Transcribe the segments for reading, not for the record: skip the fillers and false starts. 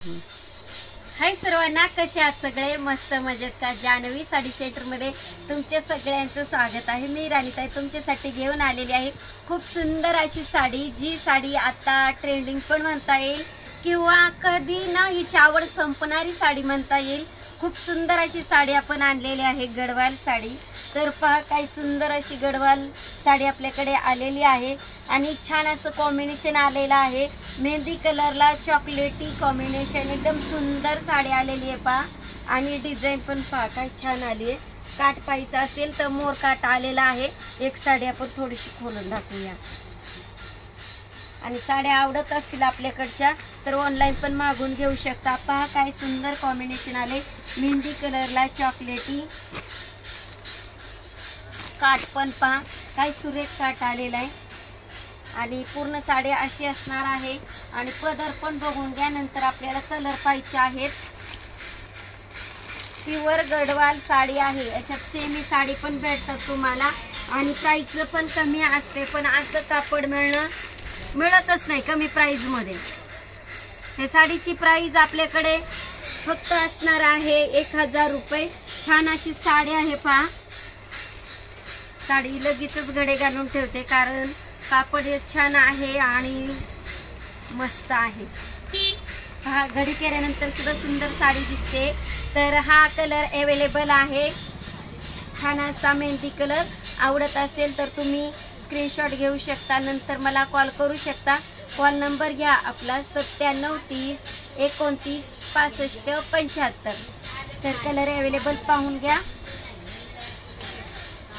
हाय सर्वांना, कसे आहात सगळे? मस्त मजेत का? जान्हवी साडी सेंटर मध्ये तुमचे सगळ्यांचं स्वागत आहे. मी राणीताई तुमच्यासाठी घेऊन आलेली आहे खूप सुंदर अशी साडी. जी साडी आता ट्रेंडिंग पण म्हणता येईल किंवा कधी ना हिची आवड संपणारी साडी म्हणता येईल. खूप सुंदर अशी साडी आपण आणलेली आहे, गडवाल साडी. तर पहा काय सुंदर अशी गडवाल साडी आपल्याकडे आलेली आहे आणि छान असं कॉम्बिनेशन आलेलं आहे. मेहंदी कलरला चॉकलेटी कॉम्बिनेशन, एकदम सुंदर साडी आलेली आहे पहा. आणि डिझाईन पण पहा काय छान आली आहे. काठ पाहिजे असेल तर मोर काठ आलेला आहे. एक साडी आपण थोडीशी खोलून दाखवूया. आणि साड्या आवडत असतील आपल्याकडच्या तर ऑनलाईन पण मागून घेऊ शकता. पहा काय सुंदर कॉम्बिनेशन आले. मेहंदी कलरला चॉकलेटी काठ पण पहा काय सुरेख काठ आलेला आहे. आणि पूर्ण साडी अशी असणार आहे. आणि पदर पण बघून घ्या. नंतर आपल्याला कलर पाहिजे आहेत. प्युअर गडवाल साडी आहे. याच्यात सेमी साडी पण भेटतात तुम्हाला आणि प्राइस पण कमी असते. पण असं कापड मिळतच नाही कमी प्राइस मध्ये. हे साडीची प्राइस आपल्याकडे फक्त असणार आहे 1000 रुपये. छान अशी साडी आहे पहा. साडी लगेचच घडे घालून ठेवते कारण कापड हे छान आहे आणि मस्त आहे. हा घडी केल्यानंतर सुद्धा सुंदर साडी दिसते. तर हा कलर अवेलेबल आहे. छान असा मेहंदी कलर. आवडत असेल तर तुम्ही स्क्रीनशॉट घेऊ शकता. नंतर मला कॉल करू शकता. कॉल नंबर घ्या आपला 97 30 29 65 75. तर कलर अवेलेबल पाहून घ्या.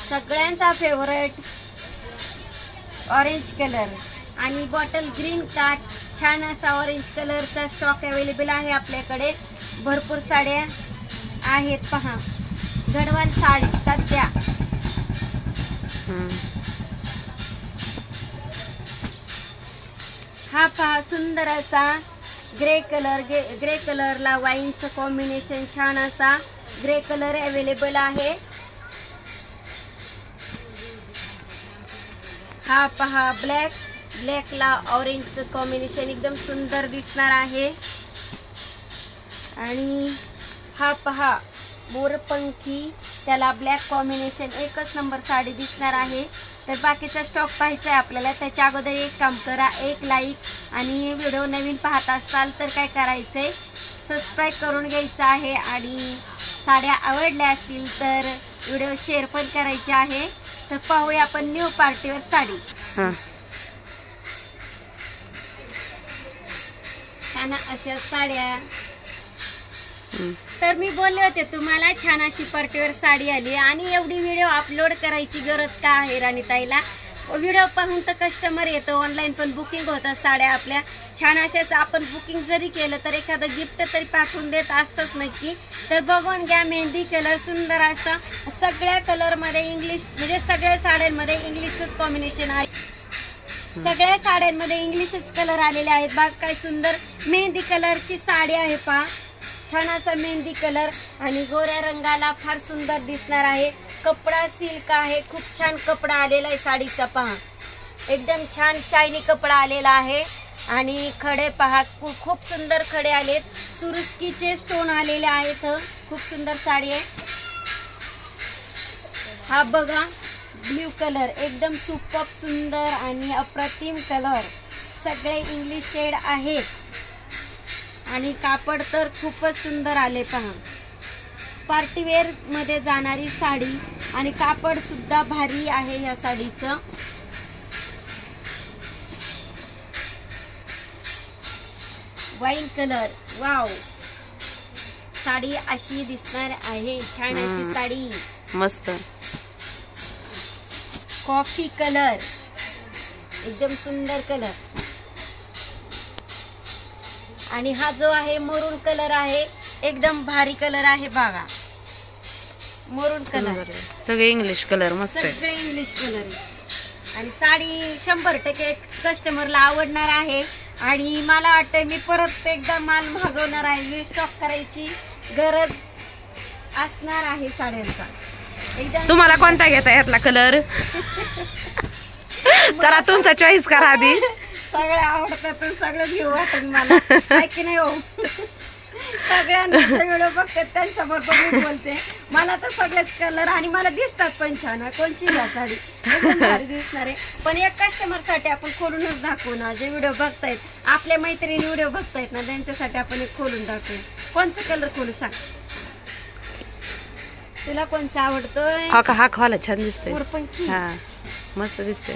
सगळ्यांचा फेवरेट ऑरेंज कलर आणि बॉटल ग्रीन काठ. छान असा ऑरेंज कलरचा स्टॉक अवेलेबल आहे आपल्याकडे. भरपूर साड्या आहेत पहा. गडवाल साडी सध्या हा पहा सुंदर असा ग्रे कलरला वाईनचं कॉम्बिनेशन. छान असा ग्रे कलर अवेलेबल आहे. हा पहा ब्लॅकला ऑरेंजचं कॉम्बिनेशन एकदम सुंदर दिसणार आहे. आणि हा पहा मोरपंखी, त्याला ब्लॅक कॉम्बिनेशन. एकच नंबर साडी दिसणार आहे. तर बाकीचा स्टॉक पाहायचा आहे आपल्याला. त्याच्या अगोदर एक काम करा, एक लाईक. आणि व्हिडिओ नवीन पाहत असाल तर काय करायचंय, सबस्क्राईब करून घ्यायचं आहे. आणि साड्या आवडल्या असतील तर व्हिडिओ शेअर पण करायचे आहे. तर पाहूया आपण न्यू पार्टीवर साडी. छान अशा साड्या. तर मी बोलले होते तुम्हाला छान अशी पार्टीवर साडी आली. आणि एवढी व्हिडिओ अपलोड करायची गरज का आहे राणीताईला? व्हिडिओ पाहून तर कस्टमर येतं. ऑनलाईन पण बुकिंग होतात साड्या आपल्या. छान अशाच आपण बुकिंग जरी केलं तर एखादं गिफ्ट तरी पाठवून देत असतंच नक्की. तर बघून घ्या. मेहंदी कलर सुंदर असा. सगळ्या कलरमध्ये इंग्लिश, म्हणजे सगळ्या साड्यांमध्ये इंग्लिशच कॉम्बिनेशन आहे. सगळ्या साड्यांमध्ये इंग्लिशच कलर आलेले आहेत. बाग काय सुंदर मेहंदी कलरची साडी आहे पहा. छान असा मेहंदी कलर आणि गोऱ्या रंगाला फार सुंदर दिसणार आहे. कपडा सिल्क आहे. खूप छान कपडा आलेला आहे साडीचा पहा. एकदम छान शायनी कपडा आलेला आहे. आणि खडे पहा खूप सुंदर खडे आलेत. सुरुस्कीचे स्टोन आलेले आहेत. खूप सुंदर साडी आहे. हा बघा ब्ल्यू कलर, एकदम सुपर सुंदर आणि अप्रतिम कलर. सगळे इंग्लिश शेड आहेत. आणि कापड तर खूपच सुंदर आले पहा. पार्टीवेअर मध्ये जाणारी साडी आणि कापड सुद्धा भारी आहे या साडीचं. Wine colour, wow. साडी अशी दिसणार आहे. छान अशी साडी मस्त. कॉफी कलर, एकदम सुंदर कलर. आणि हा जो आहे मरून कलर आहे. एकदम भारी कलर आहे बघा. मरून कलर, सगळे इंग्लिश कलर मस्त आहे. सगळे इंग्लिश कलर आहे. आणि साडी 100% कस्टमरला आवडणार आहे. आणि मला वाटतंय मी परत एकदा माल मागवणार आहे. स्टॉक करायची गरज असणार आहे साड्यांचा. एकदम तुम्हाला कोणता घेता यातला कलर? जरा तुमचा चॉईस करा आधी. सगळे आवडतात, सगळं घेऊ वाटत मला. की नाही हो. सगळ्यांना व्हिडिओ बघतात त्यांच्याबरोबर मी बोलते. मला तर सगळेच कलर आणि मला दिसतात पण छान. कोणची घ्या साडी एकदम भारी दिसणार आहे. पण एक कस्टमर साठी आपण खोलूनच दाखवू ना. जे व्हिडिओ बघतायत आपल्या मैत्रिणी व्हिडिओ बघतायत ना त्यांच्यासाठी आपण एक खोलून दाखवू. कोणचा कलर खोलू सांग. तुला कोणचा आवडतोय. हा खाला छान दिसतोय. मोरपंखी हा मस्त दिसतोय.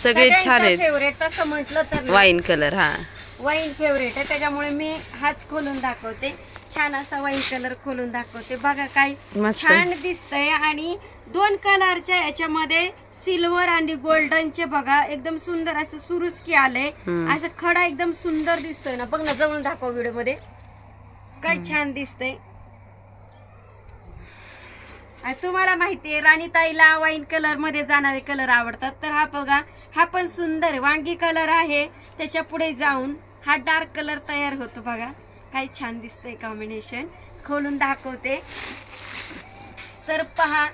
सगळे छान आहेत. फेवरेट तसं म्हटलं तर वाईन कलर. हा वाईन फेवरेट आहे त्याच्यामुळे मी हाच खोलून दाखवते. छान असा वाईन कलर खोलून दाखवते. बघा काय मस्त. छान दिसतंय. आणि 2 कलरच्या याच्यामध्ये सिल्वर आणि गोल्डनचे बघा एकदम सुंदर असं सुरुस्की आलंय. असं खडा एकदम सुंदर दिसतोय ना. बघ ना जवळून दाखव व्हिडिओ मध्ये काय छान दिसतंय. तुम्हाला माहितीये राणीताईला वाईन कलर मध्ये जाणारे कलर आवडतात. तर हा बघा हा पण सुंदर आहे. वांगी कलर आहे. त्याच्या पुढे जाऊन हा डार्क कलर तयार होतो. बघा काय छान दिसतंय कॉम्बिनेशन. खोलून दाखवते. तर पहा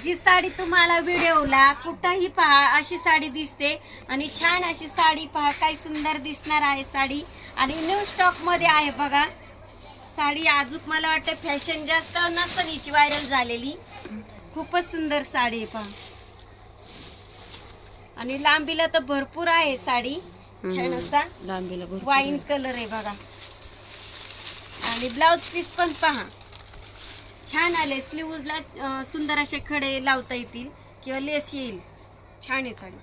जी साडी तुम्हाला व्हिडिओला कुठंही पहा अशी साडी दिसते. आणि छान अशी साडी पहा काय सुंदर दिसणार आहे साडी. आणि न्यू स्टॉक मध्ये आहे बघा साडी. अजून मला वाटतं फॅशन जास्त नसतं हिची व्हायरल झालेली. खूपच सुंदर साडी आहे पहा. आणि लांबीला तर भरपूर आहे साडी. छान असा लांबीला वाईन कलर आहे बघा. आणि ब्लाउज पीस पण पहा छान आले. स्लीव्हजला सुंदर असे खडे लावता येतील किंवा लेस येईल. छान आहे साडी.